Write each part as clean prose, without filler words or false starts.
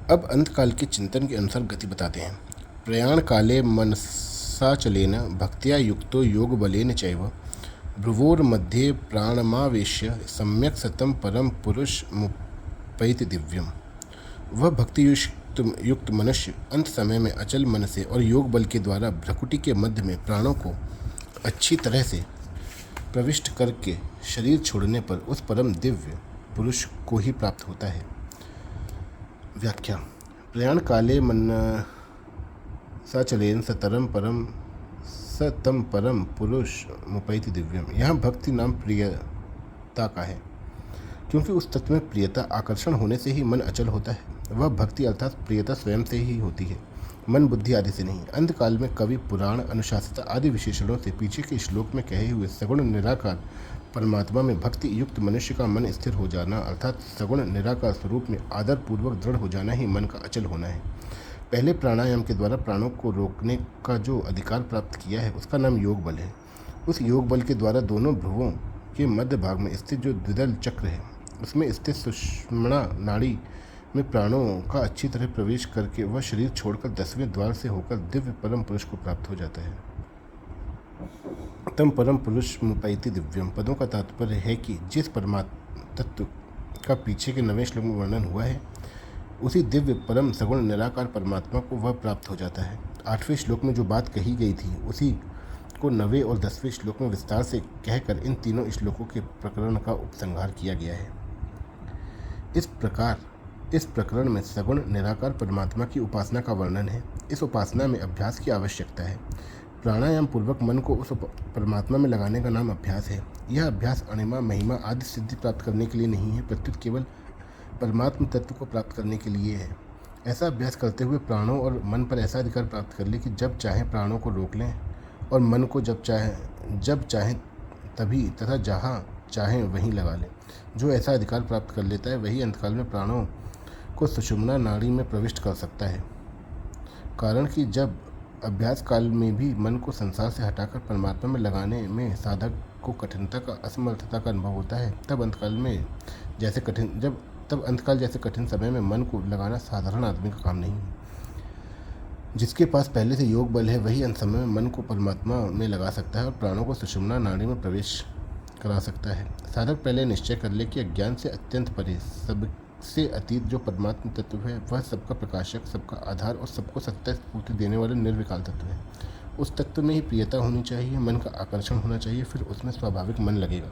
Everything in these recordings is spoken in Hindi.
अब अंतकाल के चिंतन के अनुसार गति बताते हैं। प्रयाण काले मनसाचलेन भक्त्या युक्तो योग बलेन चैव भ्रुवोर्मध्ये प्राणमावेश्य सम्यक सतम परम पुरुष मुपैति दिव्यम। वह भक्ति युक्त मनुष्य अंत समय में अचल मन से और योग बल के द्वारा भ्रकुटी के मध्य में प्राणों को अच्छी तरह से प्रविष्ट करके शरीर छोड़ने पर उस परम दिव्य पुरुष को ही प्राप्त होता है। व्याख्या। प्रयाण काले मनसाचलेन सतम परम पुरुष मुपैति दिव्यम। यहाँ भक्ति नाम प्रियता का है, क्योंकि उस तत्व में प्रियता आकर्षण होने से ही मन अचल होता है। वह भक्ति अर्थात प्रियता स्वयं से ही होती है, मन बुद्धि आदि से नहीं। अंतकाल में कवि पुराण अनुशासित आदि विशेषणों से पीछे के श्लोक में कहे हुए सगुण निराकार परमात्मा में भक्ति युक्त मनुष्य का मन स्थिर हो जाना अर्थात सगुण निराकार स्वरूप में आदर पूर्वक दृढ़ हो जाना ही मन का अचल होना है। पहले प्राणायाम के द्वारा प्राणों को रोकने का जो अधिकार प्राप्त किया है उसका नाम योग बल है। उस योग बल के द्वारा दोनों भ्रुवों के मध्य भाग में स्थित जो द्विदल चक्र है उसमें स्थित सुषुम्ना नाड़ी में प्राणों का अच्छी तरह प्रवेश करके वह शरीर छोड़कर 10वें द्वार से होकर दिव्य परम पुरुष को प्राप्त हो जाता है। तम परम पुरुष मुपैति दिव्यम पदों का तात्पर्य है कि जिस परमात्म तत्व का पीछे के 9वें श्लोक में वर्णन हुआ है उसी दिव्य परम सगुण निराकार परमात्मा को वह प्राप्त हो जाता है। 8वें श्लोक में जो बात कही गई थी उसी को 9वें और 10वें श्लोक में विस्तार से कहकर इन तीनों श्लोकों के प्रकरण का उपसंहार किया गया है। इस प्रकरण में सगुण निराकार परमात्मा की उपासना का वर्णन है। इस उपासना में अभ्यास की आवश्यकता है। प्राणायाम पूर्वक मन को उस परमात्मा में लगाने का नाम अभ्यास है। यह अभ्यास अणिमा महिमा आदि सिद्धि प्राप्त करने के लिए नहीं है, प्रत्युत केवल परमात्म तत्व को प्राप्त करने के लिए है। ऐसा अभ्यास करते हुए प्राणों और मन पर ऐसा अधिकार प्राप्त कर ले कि जब चाहें प्राणों को रोक लें और मन को जब चाहें तभी तथा जहाँ चाहें वहीं लगा लें। जो ऐसा अधिकार प्राप्त कर लेता है वही अंतकाल में प्राणों को सुषुम्ना नाड़ी में प्रविष्ट कर सकता है। कारण कि जब अभ्यास काल में भी मन को संसार से हटाकर परमात्मा में लगाने में साधक को कठिनता का असमर्थता का अनुभव होता है, तब अंतकाल जैसे कठिन समय में मन को लगाना साधारण आदमी का काम नहीं है। जिसके पास पहले से योग बल है वही अंत समय में मन को परमात्मा में लगा सकता है और प्राणों को सुषुम्ना नाड़ी में प्रवेश करा सकता है। साधक पहले निश्चय कर ले कि अज्ञान से अत्यंत परे सबसे अतीत जो परमात्म तत्व है वह सबका प्रकाशक, सबका आधार और सबको सत्ता स्फूर्ति देने वाला निर्विकार तत्व है। उस तत्व में ही प्रियता होनी चाहिए, मन का आकर्षण होना चाहिए, फिर उसमें स्वाभाविक मन लगेगा।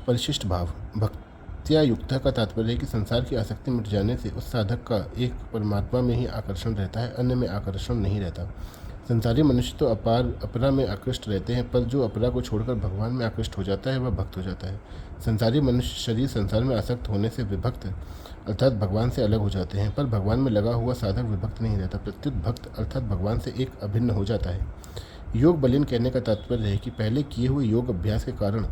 परिशिष्ट भाव। भक्त्या युक्त का तात्पर्य है कि संसार की आसक्ति मिट जाने से उस साधक का एक परमात्मा में ही आकर्षण रहता है, अन्य में आकर्षण नहीं रहता। संसारी मनुष्य तो अपरा में आकृष्ट रहते हैं, पर जो अपरा को छोड़कर भगवान में आकृष्ट हो जाता है वह भक्त हो जाता है। संसारी मनुष्य शरीर संसार में आसक्त होने से विभक्त अर्थात भगवान से अलग हो जाते हैं, पर भगवान में लगा हुआ साधक विभक्त नहीं रहता, प्रत्युत भक्त अर्थात भगवान से एक अभिन्न हो जाता है। योग बलीन कहने का तात्पर्य है कि पहले किए हुए योग अभ्यास के कारण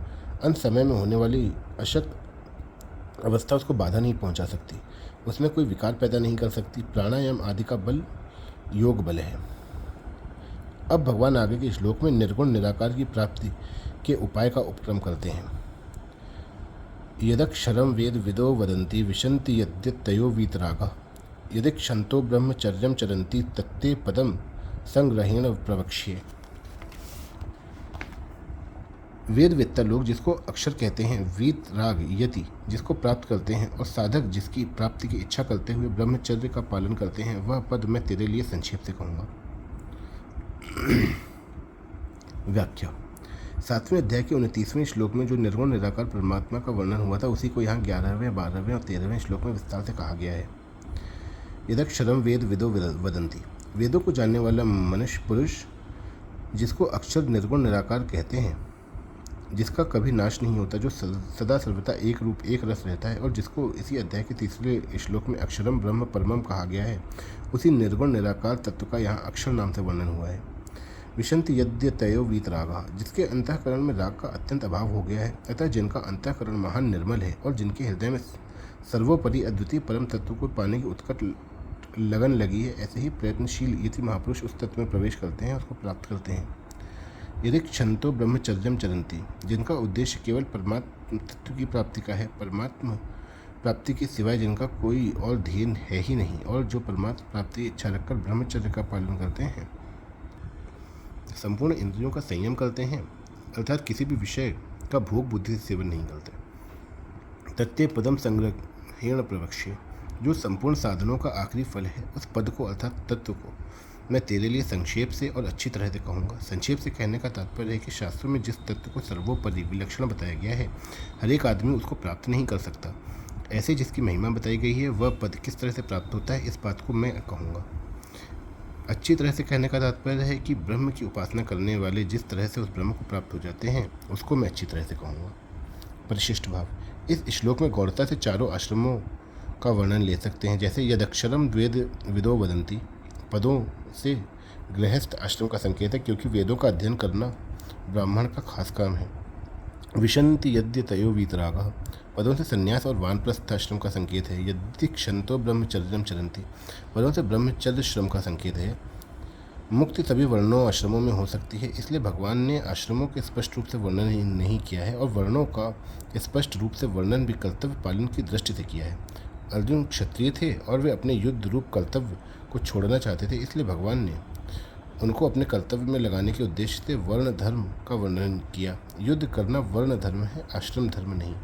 अंत समय में होने वाली अशक्त अवस्था उसको बाधा नहीं पहुंचा सकती, उसमें कोई विकार पैदा नहीं कर सकती। प्राणायाम आदि का बल योग बल है। अब भगवान आगे के श्लोक में निर्गुण निराकार की प्राप्ति के उपाय का उपक्रम करते हैं। यदक्षरम वेद विदो वदन्ति विशन्ति यद्यतयो वीतरागः यदिक्षन्तो ब्रह्मचर्यं चरन्ति तत्ते पदम संग्रहेण प्रवक्ष्ये। वेदवेत्ता लोग जिसको अक्षर कहते हैं, वीतराग यति जिसको प्राप्त करते हैं और साधक जिसकी प्राप्ति की इच्छा करते हुए ब्रह्मचर्य का पालन करते हैं, वह पद मैं तेरे लिए संक्षेप से कहूँगा। व्याख्या। 7वें अध्याय के 29वें श्लोक में जो निर्गुण निराकार परमात्मा का वर्णन हुआ था उसी को यहाँ 11वें, 12वें और 13वें श्लोक में विस्तार से कहा गया है। यदक्षरम वेद विदो वदन्ति, वेदों को जानने वाला मनुष्य पुरुष जिसको अक्षर निर्गुण निराकार कहते हैं, जिसका कभी नाश नहीं होता, जो सदा सर्वदा एक रूप एक रस रहता है और जिसको इसी अध्याय के 3वें श्लोक में अक्षरम ब्रह्म परमम कहा गया है, उसी निर्गुण निराकार तत्व का यहाँ अक्षर नाम से वर्णन हुआ है। विशन्ति यद्यतयो वीतरागः, जिसके अंतःकरण में राग का अत्यंत अभाव हो गया है, अतः जिनका अंतःकरण महान निर्मल है और जिनके हृदय में सर्वोपरि अद्वितीय परम तत्व को पाने की उत्कट लगन लगी है, ऐसे ही प्रयत्नशील यति महापुरुष उस तत्व में प्रवेश करते हैं, उसको प्राप्त करते हैं। यदि क्षंतो ब्रह्मचर्यम चरन्ति, जिनका उद्देश्य केवल परमात्म तत्व की प्राप्ति का है, परमात्म प्राप्ति के सिवाय जिनका कोई और ध्येय है ही नहीं और जो परमात्मा प्राप्ति इच्छा रखकर ब्रह्मचर्य का पालन करते हैं, संपूर्ण इंद्रियों का संयम करते हैं, अर्थात किसी भी विषय का भोग बुद्धि से सेवन नहीं करते। तत्ते पदम संग्रहेण प्रवक्ष्य, जो संपूर्ण साधनों का आखिरी फल है, उस पद को अर्थात तत्व को मैं तेरे लिए संक्षेप से और अच्छी तरह से कहूँगा। संक्षेप से कहने का तात्पर्य है कि शास्त्रों में जिस तत्व को सर्वोपरि विलक्षण बताया गया है, हर एक आदमी उसको प्राप्त नहीं कर सकता। ऐसे जिसकी महिमा बताई गई है, वह पद किस तरह से प्राप्त होता है, इस बात को मैं कहूँगा। अच्छी तरह से कहने का तात्पर्य है कि ब्रह्म की उपासना करने वाले जिस तरह से उस ब्रह्म को प्राप्त हो जाते हैं, उसको मैं अच्छी तरह से कहूँगा। परिशिष्ट भाव। इस श्लोक में गौरता से चारों आश्रमों का वर्णन ले सकते हैं, जैसे यदक्षरम वेद विदो वदंती। पदों से गृहस्थ आश्रम का संकेत है, क्योंकि वेदों का अध्ययन करना ब्राह्मण का खास काम है। विशन्ति यद्य तयो वीतरागः। पदों से संन्यास और वानप्रस्थ आश्रम का संकेत है। यदि क्षंतो ब्रह्मचर्यम चरन्ति। पदों से ब्रह्मचर्य श्रम का संकेत है। मुक्ति सभी वर्णों आश्रमों में हो सकती है, इसलिए भगवान ने आश्रमों के स्पष्ट रूप से वर्णन नहीं किया है और वर्णों का स्पष्ट रूप से वर्णन भी कर्तव्य पालन की दृष्टि से किया है। अर्जुन क्षत्रिय थे और वे अपने युद्ध रूप कर्तव्य को छोड़ना चाहते थे, इसलिए भगवान ने उनको अपने कर्तव्य में लगाने के उद्देश्य से वर्ण धर्म का वर्णन किया। युद्ध करना वर्ण धर्म है, आश्रम धर्म नहीं।